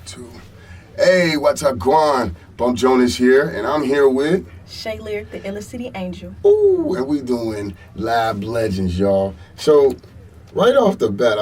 2. Hey, what's up, Guan? Bump Jonas here, and I'm here with Shay Lyric, the Illa City Angel. Ooh, and we doing Lab Legends, y'all. So, right off the bat,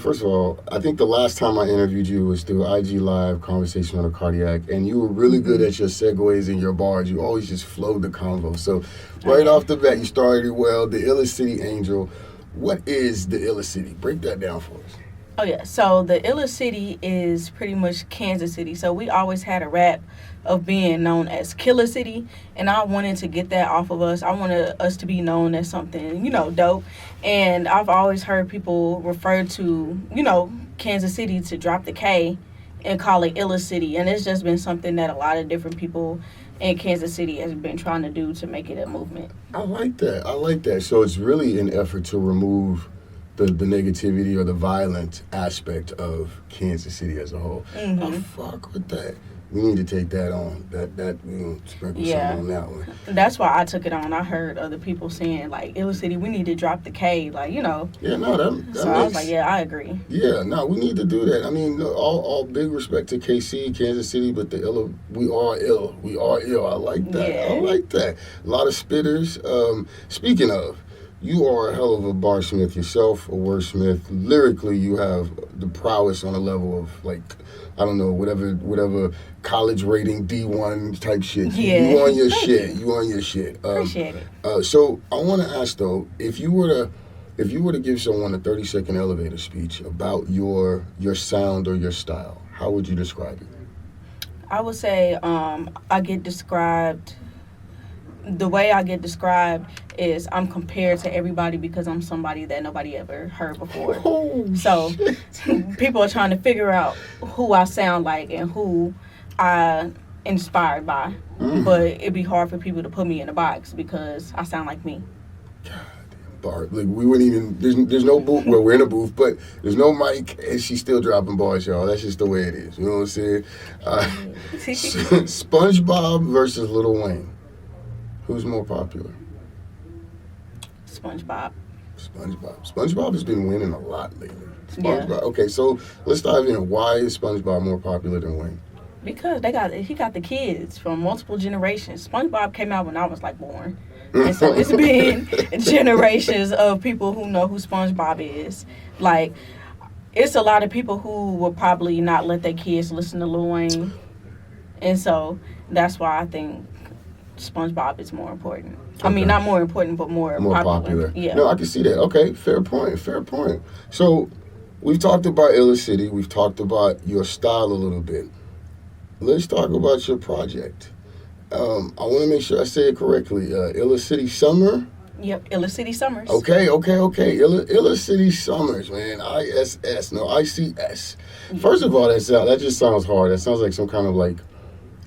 first of all, I think the last time I interviewed you was through IG Live Conversation on a Cardiac, and you were really good at your segues and your bars. You always just flowed the convo. So, right off the bat, you started well. The Illa City Angel. What is the Illa City? Break that down for us. Oh, yeah. So the Illa City is pretty much Kansas City. So we always had a rap of being known as Killer City, and I wanted to get that off of us. I wanted us to be known as something, dope. And I've always heard people refer to, Kansas City to drop the K and call it Illa City. And it's just been something that a lot of different people in Kansas City has been trying to do to make it a movement. I like that. So it's really an effort to remove the negativity or the violent aspect of Kansas City as a whole. Mm-hmm. I fuck with that. We need to take that on. That sprinkle something on that one. That's why I took it on. I heard other people saying, like, Illa City, we need to drop the K, like, Yeah, no, that So I was like, yeah, I agree. Yeah, no, we need to do that. I mean, all big respect to KC, Kansas City, but the Illa, we are ill. We are ill. I like that. Yeah. I like that. A lot of spitters. Speaking of, you are a hell of a barsmith yourself, a wordsmith. Lyrically, you have the prowess on a level of, like, I don't know, whatever college rating D1 type shit. Yeah. You on your shit. You on your shit. Appreciate it. So I want to ask though, if you were to give someone a 30-second elevator speech about your sound or your style, how would you describe it? I would say the way I get described is I'm compared to everybody because I'm somebody that nobody ever heard before. Oh, so shit. People are trying to figure out who I sound like and who I inspired by. But it'd be hard for people to put me in a box because I sound like me. Bar. Like we wouldn't even. There's no booth. Well, we're in a booth, but there's no mic, and she's still dropping bars, y'all. That's just the way it is. You know what I'm saying? SpongeBob versus Lil Wayne. Who's more popular? SpongeBob. SpongeBob has been winning a lot lately. SpongeBob. Yeah. Okay, so let's dive in. Why is SpongeBob more popular than Wayne? Because he got the kids from multiple generations. SpongeBob came out when I was like born. And so it's been generations of people who know who SpongeBob is. Like, it's a lot of people who will probably not let their kids listen to Lil Wayne. And so that's why I think SpongeBob is more important. Okay. I mean, not more important, but more popular. Yeah. No, I can see that. Okay, fair point. So we've talked about Illa City. We've talked about your style a little bit. Let's talk about your project. I want to make sure I say it correctly. Illa City Summer? Yep, Illa City Summers. Okay. Illa City Summers, man. ISS, no, ICS. First of all, that just sounds hard. That sounds like some kind of, like,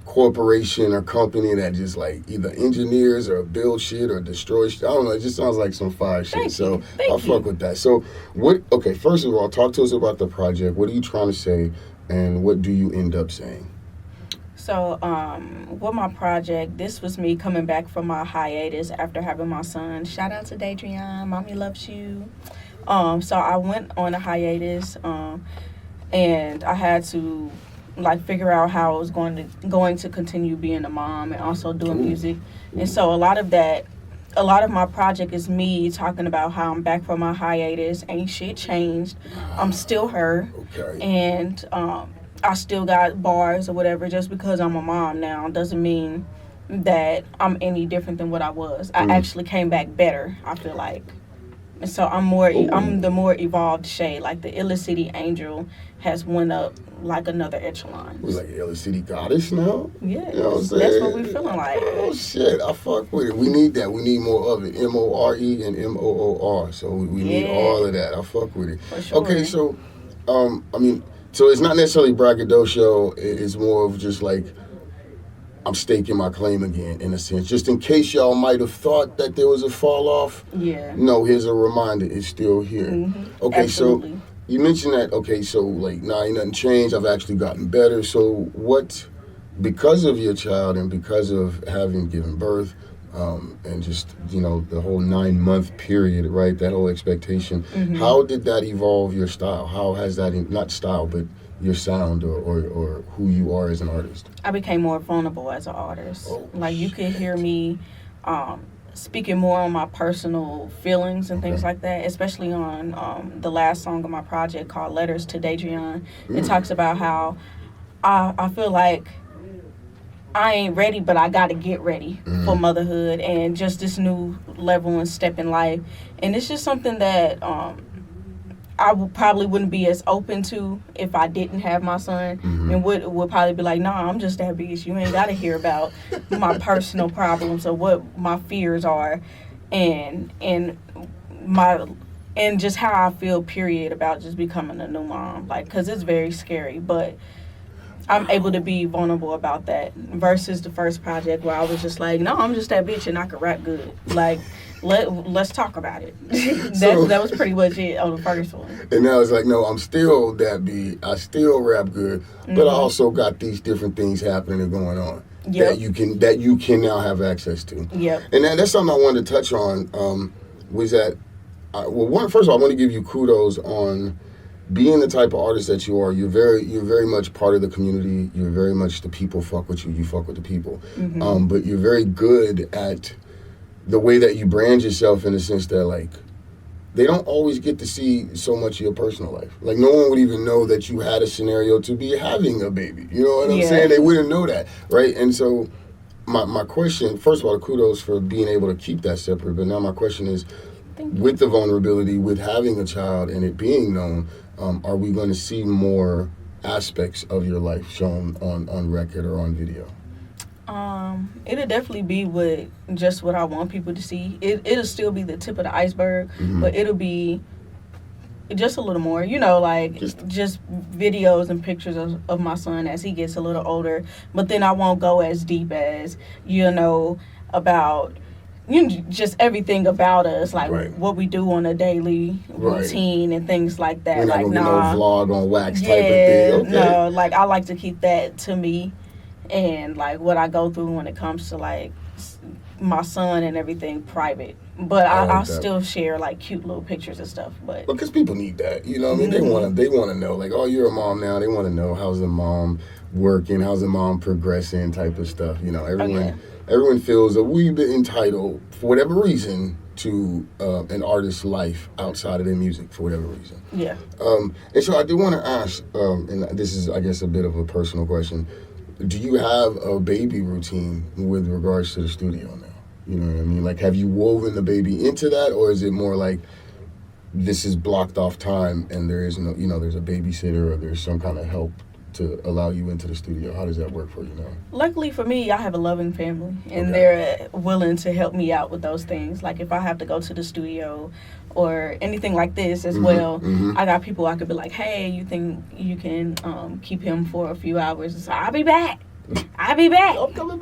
corporation or company that just, like, either engineers or build shit or destroy shit. I don't know. It just sounds like some fire shit. So I'll fuck with that. So, first of all, talk to us about the project. What are you trying to say, and what do you end up saying? So, with my project, this was me coming back from my hiatus after having my son. Shout out to Dadrian. Mommy loves you. So I went on a hiatus, and I had to, like, figure out how I was going to continue being a mom and also doing music. And so a lot of my project is me talking about how I'm back from my hiatus. Ain't shit changed. I'm still her. Okay. And, I still got bars or whatever. Just because I'm a mom now doesn't mean that I'm any different than what I was. I actually came back better, I feel like. And so I'm the more evolved Shay. Like the Illa City Angel has went up like another echelon. We're like Illa City Goddess now? Yeah. You know what I'm saying? That's what we're feeling like. Oh, shit. I fuck with it. We need that. We need more of it. MORE and MOOR. So we need all of that. I fuck with it. For sure. Okay, so, so it's not necessarily braggadocio. It's more of just like I'm staking my claim again, in a sense. Just in case y'all might have thought that there was a fall off. Yeah. No, here's a reminder. It's still here. Mm-hmm. Okay, Absolutely. So you mentioned that, okay, so like, ain't nothing changed. I've actually gotten better. So because of your child and because of having given birth, and just, the whole 9-month period, right? That whole expectation. Mm-hmm. How did that evolve your style? How has that, not style, but your sound or who you are as an artist? I became more vulnerable as an artist. Oh, like you could hear me speaking more on my personal feelings and things like that, especially on the last song of my project called Letters to Deidreon. It talks about how I feel like I ain't ready, but I got to get ready for motherhood and just this new level and step in life. And it's just something that I probably wouldn't be as open to if I didn't have my son, and would probably be like, nah, I'm just that bitch. You ain't got to hear about my personal problems or what my fears are, and just how I feel. Period, about just becoming a new mom, like, cause it's very scary, but I'm able to be vulnerable about that versus the first project where I was just like, no, I'm just that bitch and I can rap good. Like, let's talk about it. That was pretty much it on the first one. And now it's like, no, I'm still that beat. I still rap good, but I also got these different things happening and going on that you can now have access to. Yep. And that's something I wanted to touch on. Was that first of all, I want to give you kudos on being the type of artist that you are. You're very much part of the community. You're very much the people fuck with you. You fuck with the people. But you're very good at the way that you brand yourself, in the sense that, like, they don't always get to see so much of your personal life. Like, no one would even know that you had a scenario to be having a baby. You know what I'm saying? They wouldn't know that, right? And so my question, first of all, kudos for being able to keep that separate. But now my question is, with the vulnerability, with having a child and it being known, are we going to see more aspects of your life shown on record or on video? It'll definitely be what I want people to see. It'll still be the tip of the iceberg, but it'll be just a little more, like just videos and pictures of my son as he gets a little older. But then I won't go as deep as, about just everything about us, like what we do on a daily routine and things like that. We're not like, gonna get no vlog on wax type of thing. Okay. No, like I like to keep that to me, and like what I go through when it comes to like my son and everything private. But I'll still share like cute little pictures and stuff. But because people need that, you know what I mean? They want to know, like, oh, you're a mom now. They want to know, how's the mom working, how's the mom progressing, type of stuff. Everyone feels a wee bit entitled, for whatever reason, to an artist's life outside of their music, for whatever reason. Yeah. And so I do want to ask, and this is, I guess, a bit of a personal question. Do you have a baby routine with regards to the studio now? You know what I mean? Like, have you woven the baby into that, or is it more like this is blocked off time and there is no, there's a babysitter or there's some kind of help to allow you into the studio? How does that work for you now? Luckily for me, I have a loving family, and they're willing to help me out with those things. Like if I have to go to the studio or anything like this as well, I got people I could be like, hey, you think you can keep him for a few hours? And so I'll be back. I'm coming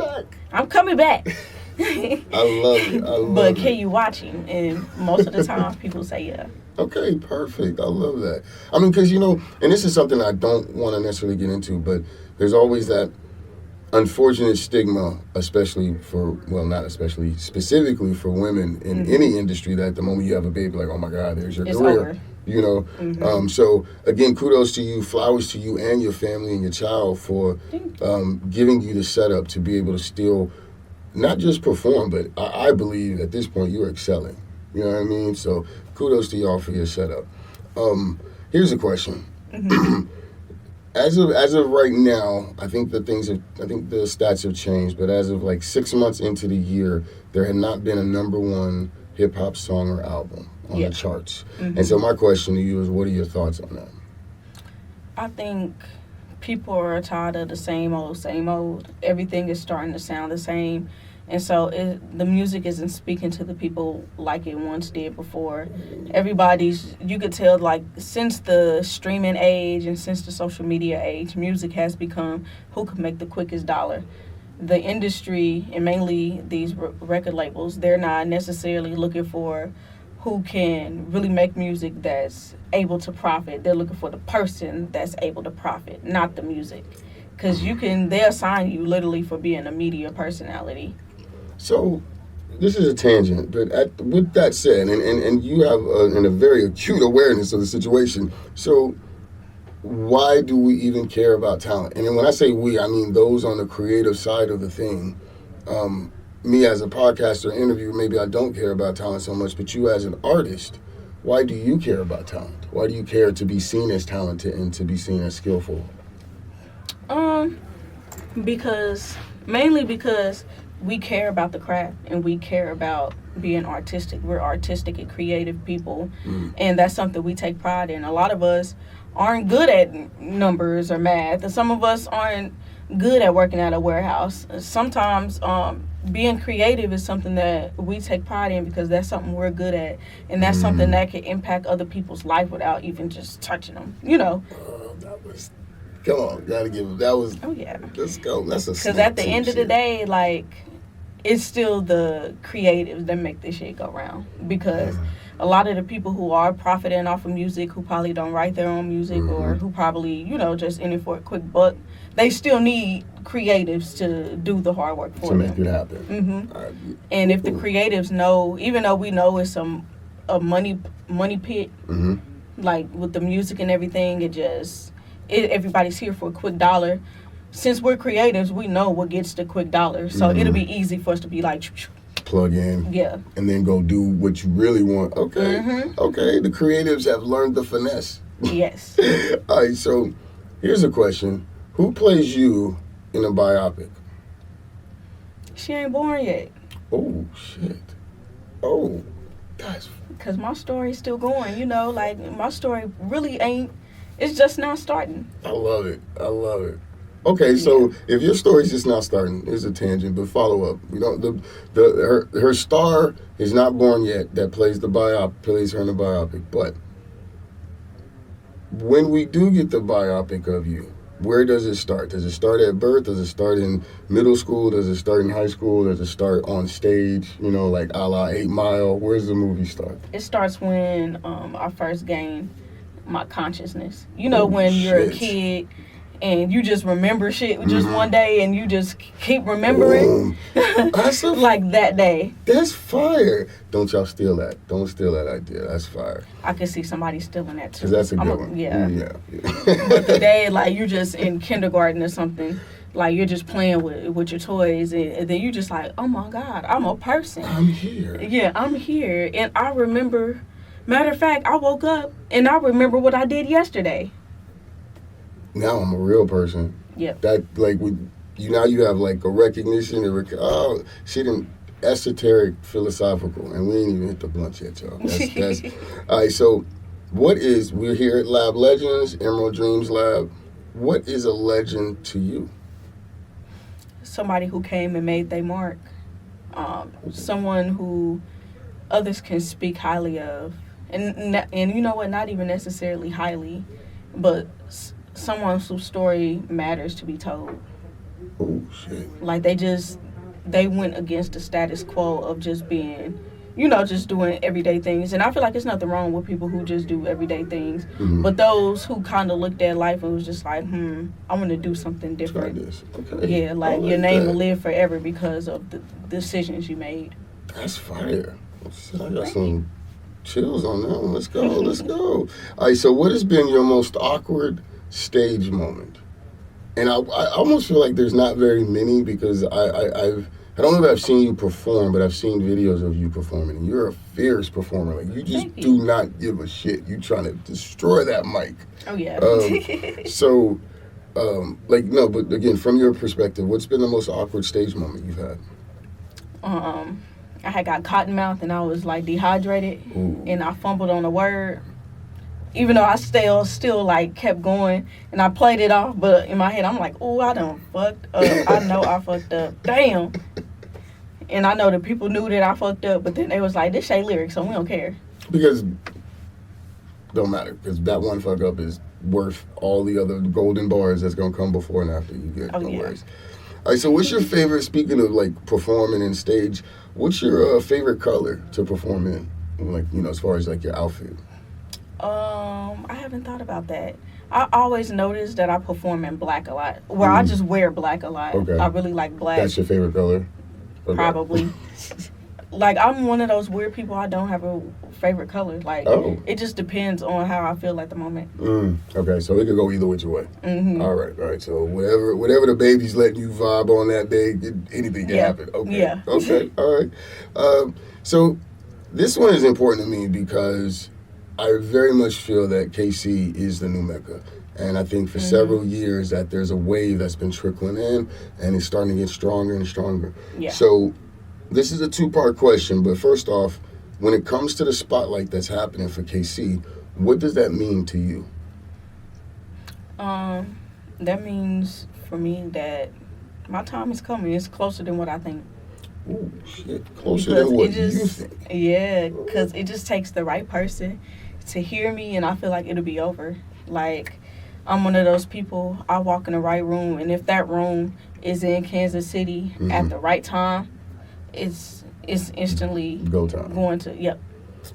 back. I love it. But can you watch him? And most of the time, people say yeah. Okay, perfect. I love that. I mean, because, and this is something I don't want to necessarily get into, but there's always that unfortunate stigma, especially specifically for women in any industry, that the moment you have a baby, like, oh my God, there's your career. Over. So again, kudos to you, flowers to you and your family and your child for giving you the setup to be able to still not just perform, but I believe at this point you're excelling. You know what I mean? So kudos to y'all for your setup. Here's a question. As of right now, I think the stats have changed, but as of like 6 months into the year, there had not been a number one hip hop song or album on the charts. And so my question to you is, what are your thoughts on that? I think people are tired of the same old. Everything is starting to sound the same. And so the music isn't speaking to the people like it once did before. You could tell, like, since the streaming age and since the social media age, music has become who can make the quickest dollar. The industry, and mainly these record labels, they're not necessarily looking for who can really make music that's able to profit. They're looking for the person that's able to profit, not the music. Because they'll sign you literally for being a media personality. So, this is a tangent, but with that said, and you have a very acute awareness of the situation. So, why do we even care about talent? And then when I say we, I mean those on the creative side of the thing. Me as a podcaster, interviewer, maybe I don't care about talent so much, but you as an artist, why do you care about talent? Why do you care to be seen as talented and to be seen as skillful? Mainly because we care about the craft and we care about being artistic. We're artistic and creative people, and that's something we take pride in. A lot of us aren't good at numbers or math, and some of us aren't good at working at a warehouse. Sometimes being creative is something that we take pride in because that's something we're good at, and that's something that can impact other people's life without even just touching them, That was, come on, gotta give it, that was, Oh, yeah. let's go, that's a Because at the end of the day, like, it's still the creatives that make this shit go round. Because a lot of the people who are profiting off of music, who probably don't write their own music, or who probably, just in it for a quick buck, they still need creatives to do the hard work for to them. make it happen. And if the creatives know, even though we know it's a money pit, like with the music and everything, everybody's here for a quick dollar. Since we're creatives, we know what gets the quick dollar. So it'll be easy for us to be like, plug in. Yeah. And then go do what you really want. Okay. Okay. The creatives have learned the finesse. Yes. All right. So here's a question. Who plays you in a biopic? She ain't born yet. Oh, shit. Oh, that's... Because my story's still going, like my story really ain't, it's just now starting. I love it. I love it. Okay, so if your story's just now starting, here's a tangent, but follow up. Her star is not born yet that plays her in the biopic. But when we do get the biopic of you, where does it start? Does it start at birth? Does it start in middle school? Does it start in high school? Does it start on stage? Like a la 8 Mile? Where's the movie start? It starts when I first gained my consciousness. When you're a kid and you just remember shit just one day and you just keep remembering. Like that day. That's fire. Don't y'all steal that. Don't steal that idea. That's fire. I could see somebody stealing that too. 'Cause that's a good one. Yeah. Yeah. But the day, like, you're just in kindergarten or something, like you're just playing with your toys, and then you just like, oh my God, I'm a person. I'm here. Yeah, I'm here. And I remember, matter of fact, I woke up and I remember what I did yesterday. Now I'm a real person. Yep. That, like, now you have, like, a recognition. She didn't, esoteric, philosophical, and we ain't even hit the blunt yet, y'all. That's all right, so we're here at Lab Legends, Emerald Dreams Lab. What is a legend to you? Somebody who came and made their mark. Someone who others can speak highly of. And you know what, not even necessarily highly, but someone whose story matters to be told. Oh, shit. Like they went against the status quo of just being, just doing everyday things. And I feel like there's nothing wrong with people who just do everyday things. But those who kind of looked at life and was just like, I want to do something different. Try this. Okay. Yeah, like your name will live forever because of the decisions you made. That's fire. I got some chills on that one. Let's go. Let's go. All right, so what has been your most awkward stage moment? And I almost feel like there's not very many because I don't know if I've seen you perform, but I've seen videos of you performing, and you're a fierce performer. Like, you just do not give a shit. You trying to destroy that mic. Oh, yeah. But again, from your perspective, what's been the most awkward stage moment you've had? I had got cotton mouth and I was like dehydrated. Ooh. And I fumbled on a word. Even though I still like kept going and I played it off, but in my head I'm like, oh, I done fucked up. I know I fucked up. Damn. And I know that people knew that I fucked up, but then they was like, this ain't lyrics, so we don't care. Because don't matter, because that one fuck up is worth all the other golden bars that's gonna come before and after you get. No worries. All right, so what's your favorite, speaking of like performing in stage, what's your favorite color to perform in? Like, as far as like your outfit. I haven't thought about that. I always notice that I perform in black a lot. Well, I just wear black a lot. Okay. I really like black. That's your favorite color? Okay. Probably. like I'm one of those weird people. I don't have a favorite color. Like Oh. it just depends on how I feel at the moment. Okay, so it could go either which way. Mm-hmm. All right. So whatever the baby's letting you vibe on that day, anything can happen. Okay. Yeah. Okay. All right. So this one is important to me because I very much feel that KC is the new Mecca. And I think for several years that there's a wave that's been trickling in and it's starting to get stronger and stronger. Yeah. So this is a two-part question, but first off, when it comes to the spotlight that's happening for KC, what does that mean to you? That means for me that my time is coming. It's closer than what I think. Ooh, shit. Closer Because than what it just, you think. Yeah, because it just takes the right person to hear me, and I feel like it'll be over. Like, I'm one of those people, I walk in the right room, and if that room is in Kansas City at the right time, it's instantly Go time. going to, yep,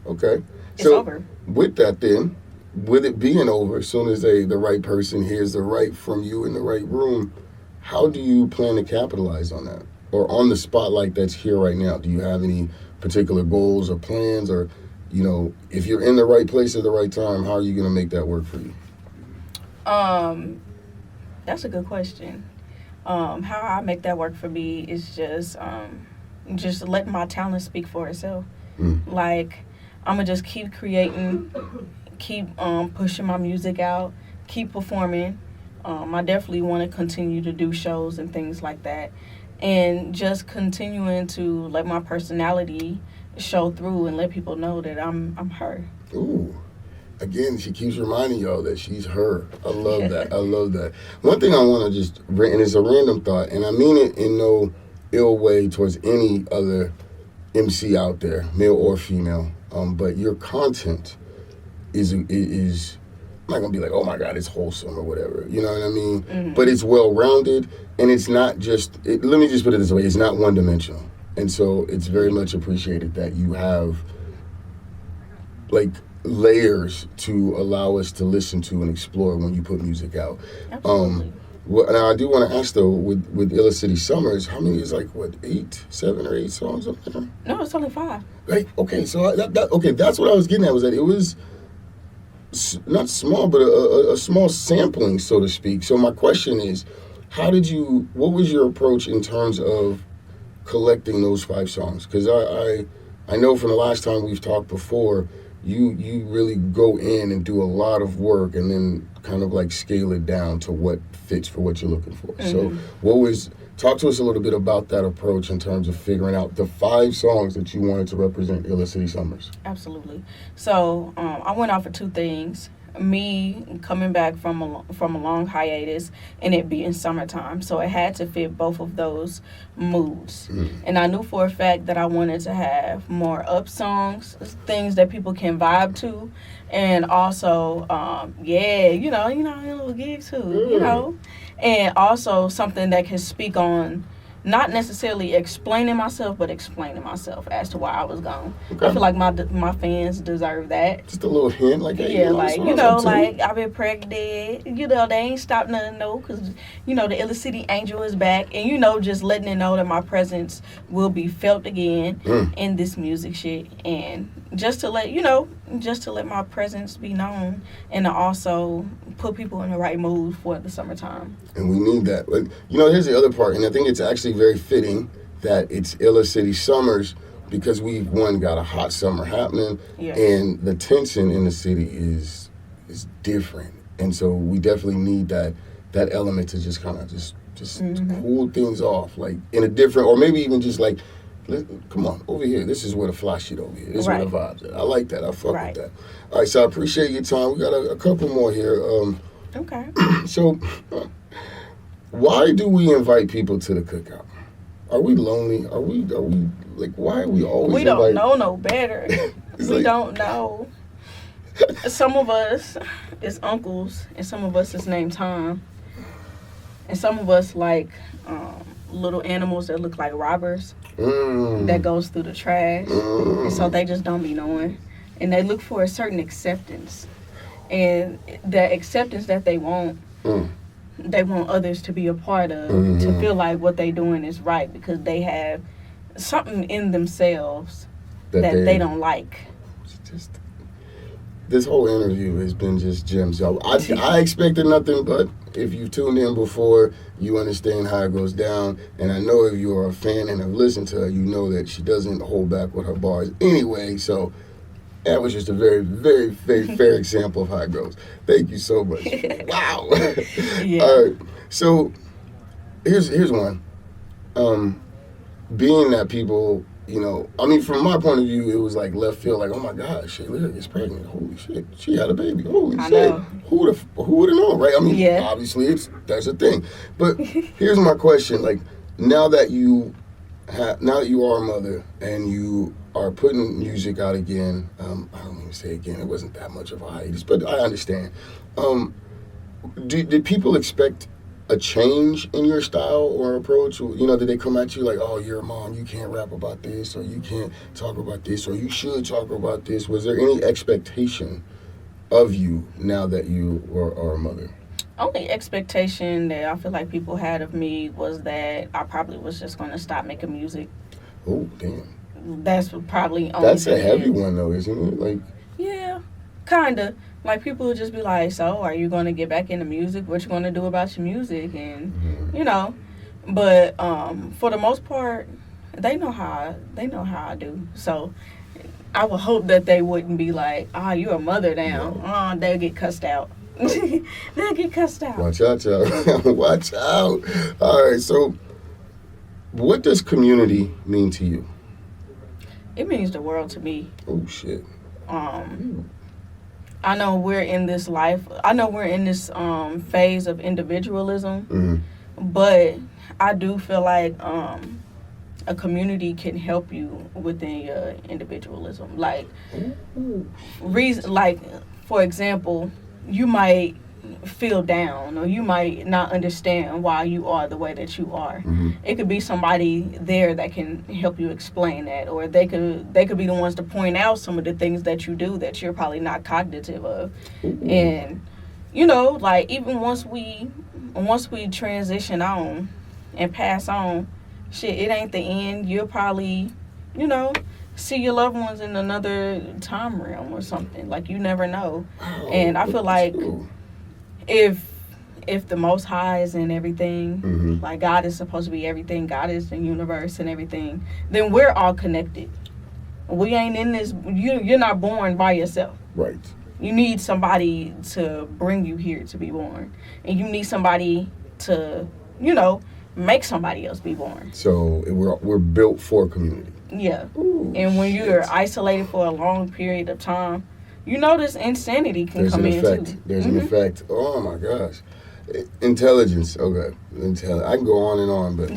Okay. it's So over. with that then, with it being over, as soon as the right person hears the right from you in the right room, how do you plan to capitalize on that? Or on the spotlight that's here right now? Do you have any particular goals or plans? Or, if you're in the right place at the right time, how are you going to make that work for you? That's a good question. How I make that work for me is just letting my talent speak for itself. Like, I'm going to just keep creating, keep pushing my music out, keep performing. I definitely want to continue to do shows and things like that. And just continuing to let my personality show through and let people know that I'm her. Ooh. Again, she keeps reminding y'all that she's her. I love that. I love that. One thing I want to just, and it's a random thought, and I mean it in no ill way towards any other MC out there, male or female, but your content is I'm not going to be like, oh my God, it's wholesome or whatever. You know what I mean? Mm-hmm. But it's well-rounded, and it's not just, let me just put it this way, it's not one-dimensional. And so it's very much appreciated that you have, like, layers to allow us to listen to and explore when you put music out. Absolutely. Now I do want to ask though, with Illa City Summers, how many is 7 or 8 songs up there? No, it's only 5. Like, okay, so that's what I was getting at, was that it was not small, but a small sampling, so to speak. So my question is, what was your approach in terms of collecting those 5 songs? Because I know from the last time we've talked before, you really go in and do a lot of work and then kind of like scale it down to what fits for what you're looking for. So talk to us a little bit about that approach in terms of figuring out the 5 songs that you wanted to represent Illa City Summers. Absolutely. So I went out for 2 things. Me coming back from a long hiatus and it being summertime, so it had to fit both of those moods. And I knew for a fact that I wanted to have more up songs, things that people can vibe to, and also a little gig too, and also something that can speak on not necessarily explaining myself, but explaining myself as to why I was gone. Okay. I feel like my fans deserve that. Just a little hint, like, hey, I've been pregnant. They ain't stopped nothing, though, because, the Illa City Angel is back. And, just letting it know that my presence will be felt again in this music shit. And just to let my presence be known and to also put people in the right mood for the summertime. And we need that. But, here's the other part, and I think it's actually very fitting that it's Illa City Summers because we've, got a hot summer happening, and the tension in the city is different. And so we definitely need that element to just kind of just cool things off, like in a different, or maybe even just like, come on, over here. This is where the fly shit over here. This is where the vibes at. I like that. I fuck with that. All right, so I appreciate your time. We got a couple more here. Okay. So, why do we invite people to the cookout? Are we lonely? Are we like, why are we always We don't know no better. We don't know. Some of us is uncles, and some of us is named Tom. And some of us like little animals that look like robbers that goes through the trash. And so they just don't be knowing. And they look for a certain acceptance. And the acceptance that they want others to be a part of, to feel like what they doing is right because they have something in themselves that they don't like. Just this whole interview has been just gems, y'all. I expected nothing but. If you've tuned in before, you understand how it goes down. And I know if you're a fan and have listened to her, you know that she doesn't hold back with her bars anyway. So that was just a very, very, very fair example of how it goes. Thank you so much. Wow. Yeah. All right. So here's one. Being that people, I mean, from my point of view, it was like left field, like, oh my gosh, Shay Lyric is pregnant. Holy shit, she had a baby. Holy I shit, know. who would have known, right? I mean, Yeah. obviously, that's a thing. But here's my question: like, now that you are a mother and you are putting music out again, I don't even say again, it wasn't that much of a hiatus, but I understand. Did people expect a change in your style or approach? Did they come at you like, oh, you're a mom, you can't rap about this, or you can't talk about this, or you should talk about this? Was there any expectation of you now that you are a mother? Only expectation that I feel like people had of me was that I probably was just going to stop making music. Oh, damn. That's probably only. That's a heavy one, though, isn't it? Like, yeah, kind of. Like, people would just be like, so, are you going to get back into music? What you going to do about your music? And, But for the most part, they know how I do. So, I would hope that they wouldn't be like, you're a mother now. No. They'll get cussed out. They'll get cussed out. Watch out, y'all. Watch out. All right, so what does community mean to you? It means the world to me. Oh, shit. I know we're in this phase of individualism, but I do feel like a community can help you within your individualism. Like, for example, you might feel down or you might not understand why you are the way that you are. It could be somebody there that can help you explain that, or they could be the ones to point out some of the things that you do that you're probably not cognitive of. And like, even once we transition on and pass on, shit, it ain't the end. You'll probably see your loved ones in another time realm or something. Like, you never know. And I feel like if the Most High is in everything, like God is supposed to be everything, God is the universe and everything, then we're all connected. We ain't in this. You're not born by yourself. Right. You need somebody to bring you here to be born, and you need somebody to make somebody else be born. So we're built for community. Yeah. Ooh, and when shit. you're isolated for a long period of time, this insanity can come in too. There's an effect. Oh my gosh. Intelligence. Okay. I can go on and on, but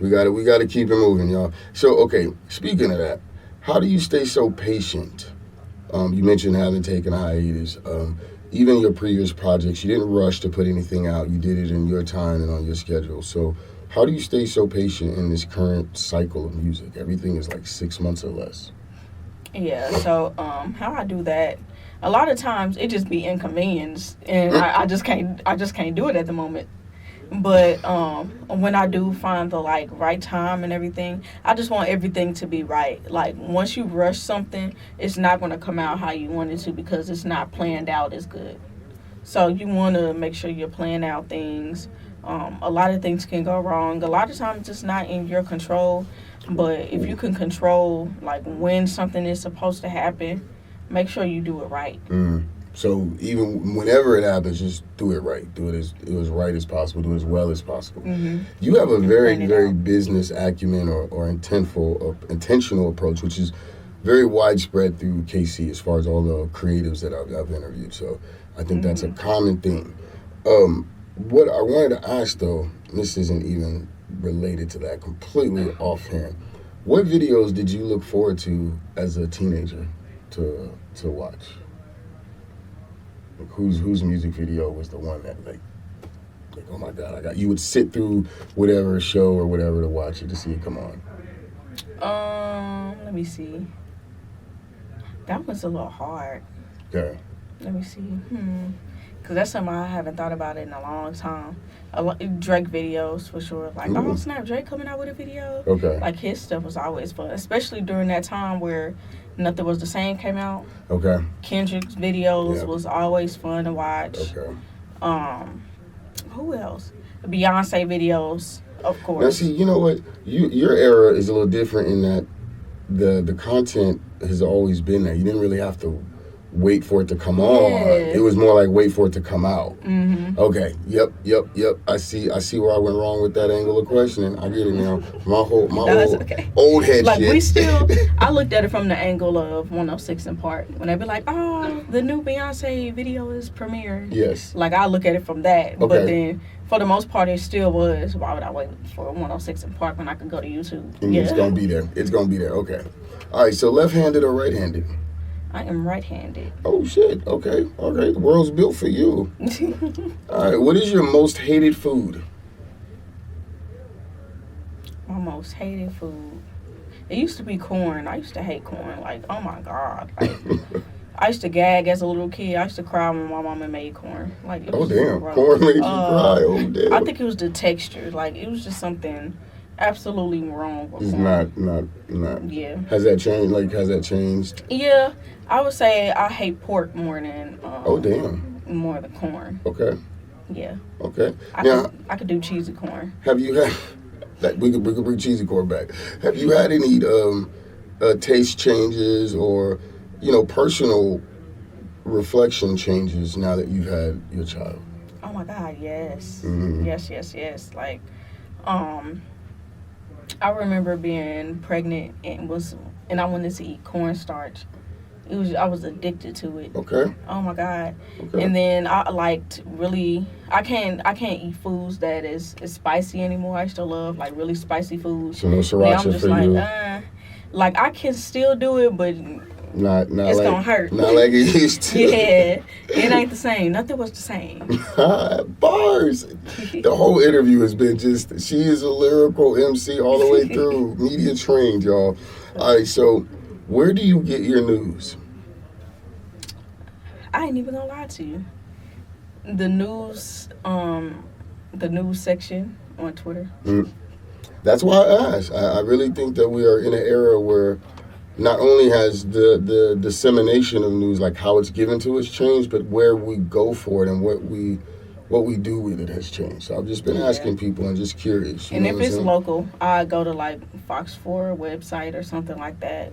we got to keep it moving, y'all. So, okay, speaking of that, how do you stay so patient? You mentioned having taken a hiatus. Even your previous projects, you didn't rush to put anything out. You did it in your time and on your schedule. So how do you stay so patient in this current cycle of music? Everything is like 6 months or less. Yeah, so how I do that, a lot of times it just be inconvenience, and I just can't do it at the moment. But when I do find the right time and everything, I just want everything to be right. Like, once you rush something, it's not going to come out how you want it to, because it's not planned out as good. So you want to make sure you're planning out things. A lot of things can go wrong. A lot of times it's not in your control. But if you can control when something is supposed to happen, make sure you do it right. So even whenever it happens, just do it right. Do it as right as possible. Do it as well as possible. You have a very, very business acumen or intentional approach, which is very widespread through KC as far as all the creatives that I've interviewed. So I think that's a common theme. What I wanted to ask, though, and this isn't even related to that, completely offhand, what videos did you look forward to as a teenager to watch? Like, whose music video was the one that like oh my god, you would sit through whatever show or whatever to watch it, to see it come on? Let me see. That one's a little hard. Okay. Let me see. Because that's something I haven't thought about in a long time. Drake videos, for sure. Like, oh, snap, Drake coming out with a video. Okay. Like, his stuff was always fun, especially during that time where Nothing Was the Same came out. Okay. Kendrick's videos was always fun to watch. Okay. Who else? Beyonce videos, of course. Now, see, you know what? Your era is a little different in that the content has always been there. You didn't really have to wait for it to come on. It was more like wait for it to come out. Mm-hmm. Okay. Yep. I see where I went wrong with that angle of questioning. I get it now. My old head like, shit. We still, I looked at it from the angle of 106 in Park. When they be like, oh, the new Beyonce video is premiered. Yes. Like, I look at it from that. Okay. But then, for the most part, it still was. Why would I wait for 106 in Park when I could go to YouTube? And it's going to be there. It's going to be there. Okay. All right. So left-handed or right-handed? I am right-handed. Oh, shit. Okay. The world's built for you. All right. What is your most hated food? My most hated food? It used to be corn. I used to hate corn. Like, oh, my God. Like, I used to gag as a little kid. I used to cry when my mama made corn. Like, it was damn. gross. Corn made you cry. Oh, damn. I think it was the texture. Like, it was just something absolutely wrong with it's corn. Not. Yeah. Has that changed? Has that changed? Yeah. I would say I hate pork more than more than corn. Okay. Yeah. Okay. I could do cheesy corn. Have you had we could bring cheesy corn back. Have you had any taste changes or personal reflection changes now that you've had your child? Oh my God, yes. Mm-hmm. Yes. Like I remember being pregnant and I wanted to eat cornstarch. I was addicted to it. Okay. Oh my God. Okay. And then I can't eat foods that is spicy anymore. I used to love like really spicy foods. So no sriracha I'm just for like, you. Like I can still do it, but not it's like, gonna hurt. Not like it used to. Yeah, it ain't the same. Nothing was the same. Bars. The whole interview has been just, she is a lyrical MC all the way through. Media trained, y'all. All right, so where do you get your news? I ain't even gonna lie to you. The news section on Twitter. That's why I asked. I really think that we are in an era where not only has the dissemination of news, like how it's given to us, changed, but where we go for it and what we do with it has changed. So I've just been asking people and just curious. And if it's local, I go to like Fox 4 website or something like that.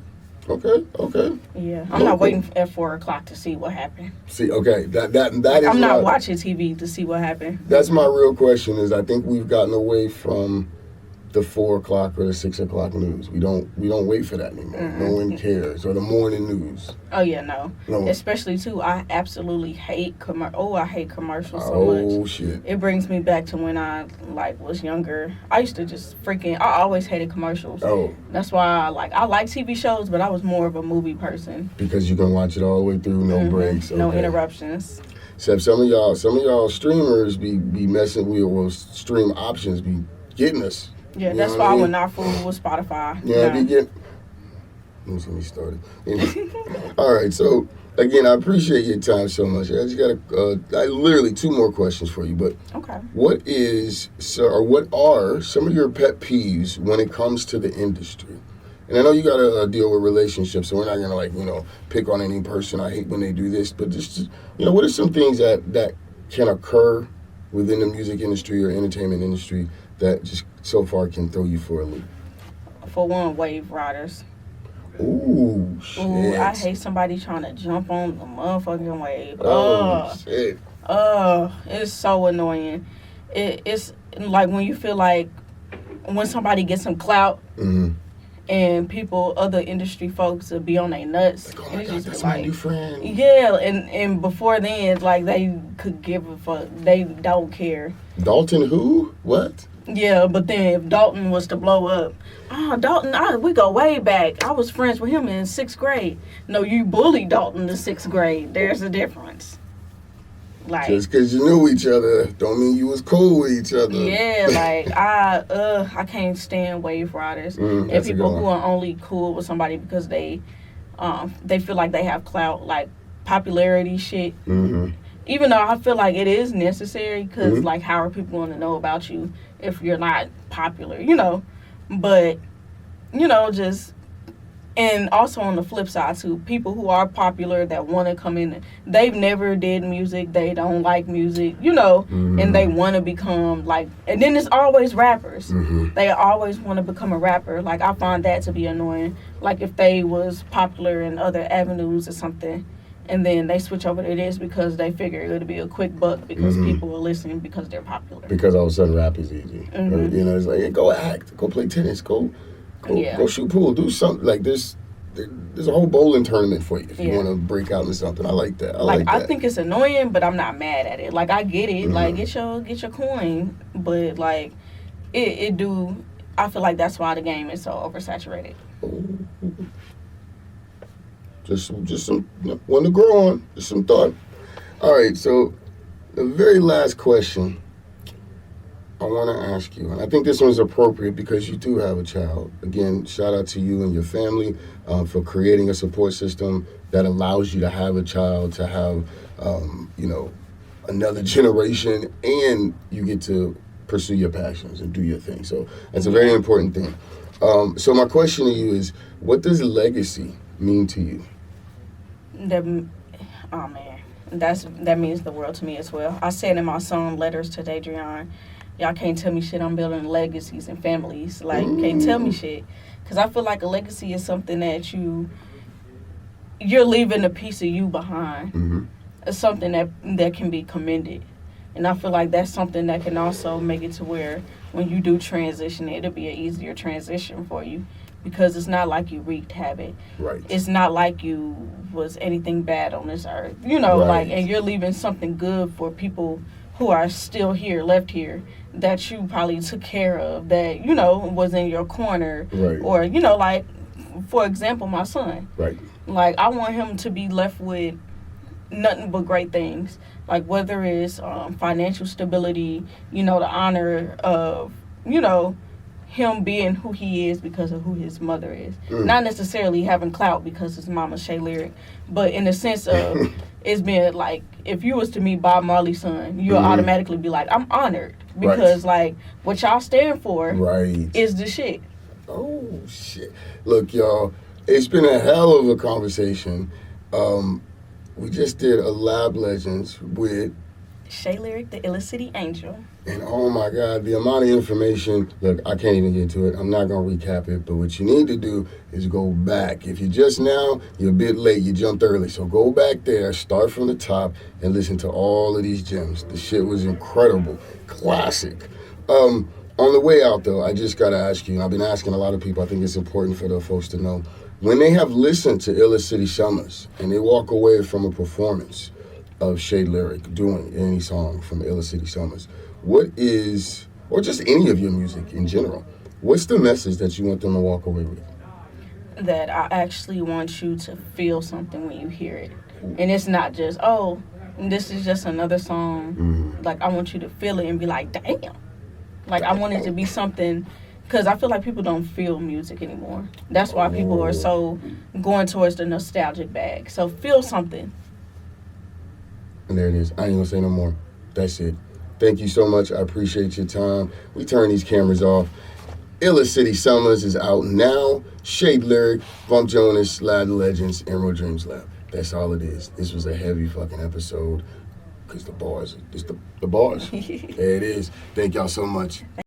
Okay. Yeah, I'm not waiting at 4 o'clock to see what happened. See, okay, that is. I'm not watching TV to see what happened. That's my real question. Is I think we've gotten away from the 4 o'clock or the 6 o'clock news. We don't wait for that anymore. Mm-hmm. No one cares. Or the morning news. Oh yeah, no. Especially too, I absolutely hate I hate commercials so much. Oh shit. It brings me back to when I was younger. I used to just I always hated commercials. Oh. That's why I like TV shows, but I was more of a movie person. Because you can watch it all the way through, no breaks. Okay. No interruptions. Except some of y'all streamers be messing with, or stream options be getting us. Yeah, that's why I would not fool with Spotify. Yeah, let me start it. All right, so again, I appreciate your time so much. I just got literally 2 more questions for you. But okay, what are some of your pet peeves when it comes to the industry? And I know you got to deal with relationships, so we're not gonna pick on any person. I hate when they do this, but just what are some things that can occur within the music industry or entertainment industry that just so far can throw you for a loop? For one, wave riders. Ooh, shit. Ooh, I hate somebody trying to jump on the motherfucking wave. Shit. It's so annoying. It's like when you feel like when somebody gets some clout and other industry folks will be on their nuts. Like, oh my God, that's my new friend. Yeah, and before then, like, they could give a fuck. They don't care. Dalton who? What? Yeah, but then if Dalton was to blow up, Dalton, we go way back. I was friends with him in 6th grade. No, you bullied Dalton in 6th grade. There's a difference. Like, just because you knew each other don't mean you was cool with each other. Yeah, like I can't stand wave riders and people who are only cool with somebody because they feel like they have clout, like popularity shit. even though I feel like it is necessary, because Mhm. like, how are people going to know about you if you're not popular, you know? But, you know, just, and also on the flip side too, people who are popular that want to come in, they've never did music, they don't like music, you know, and they want to become like, and then it's always rappers. They always want to become a rapper. Like, I find that to be annoying. Like, if they was popular in other avenues or something, and then they switch over to this because they figure it would be a quick buck because people will listen because they're popular. Because all of a sudden rap is easy. Or, you know, it's like, hey, go act, go play tennis, go shoot pool, do something. Like, there's a whole bowling tournament for you if you want to break out into something. I like that. I think it's annoying, but I'm not mad at it. Like, I get it. Like, get your coin, but like it do. I feel like that's why the game is so oversaturated. Just some one to grow on. Just some thought. All right, so the very last question I want to ask you, and I think this one's appropriate because you do have a child. Again, shout out to you and your family for creating a support system that allows you to have a child, to have, you know, another generation, and you get to pursue your passions and do your thing. So that's a very important thing. So my question to you is, what does legacy mean to you? Oh man, that means the world to me as well. I said in my song "Letters to Dadrian," y'all can't tell me shit. I'm building legacies and families. Like, can't tell me shit, because I feel like a legacy is something that you're leaving a piece of you behind. It's something that can be commended, and I feel like that's something that can also make it to where when you do transition, it'll be an easier transition for you. Because it's not like you wreaked havoc. Right. It's not like you was anything bad on this earth. You know, like, and you're leaving something good for people who are still here, left here, that you probably took care of, that, you know, was in your corner. Right. Or, you know, like, for example, my son. Right. Like, I want him to be left with nothing but great things. Like, whether it's financial stability, you know, the honor of, you know, him being who he is because of who his mother is. Not necessarily having clout because his mama Shay Lyric, but in the sense of it's been like, if you was to meet Bob Marley's son, you'll automatically be like, I'm honored because like what y'all stand for is the shit. Oh shit. Look, y'all, it's been a hell of a conversation. We just did a Lab Legends with Shay Lyric, the Illicity Angel. And oh my God, the amount of information, look, I can't even get to it. I'm not going to recap it, but what you need to do is go back. If you're just now, you're a bit late, you jumped early. So go back there, start from the top, and listen to all of these gems. The shit was incredible. Classic. On the way out, though, I just got to ask you, and I've been asking a lot of people, I think it's important for the folks to know, when they have listened to Illicity Summers and they walk away from a performance of Shay Lyric doing any song from Illicity Summers, what is, or just any of your music in general, what's the message that you want them to walk away with? That I actually want you to feel something when you hear it. And it's not just, oh, this is just another song. Like, I want you to feel it and be like, damn. Like, I want it to be something, because I feel like people don't feel music anymore. That's why people are so going towards the nostalgic bag. So feel something. And there it is. I ain't gonna say no more. That's it. Thank you so much. I appreciate your time. We turn these cameras off. Illicity Summers is out now. Shay Lyric, Bump Jonas, Lab Legends, Emerald Dreams Lab. That's all it is. This was a heavy fucking episode because the bars, it's the bars. There it is. Thank y'all so much.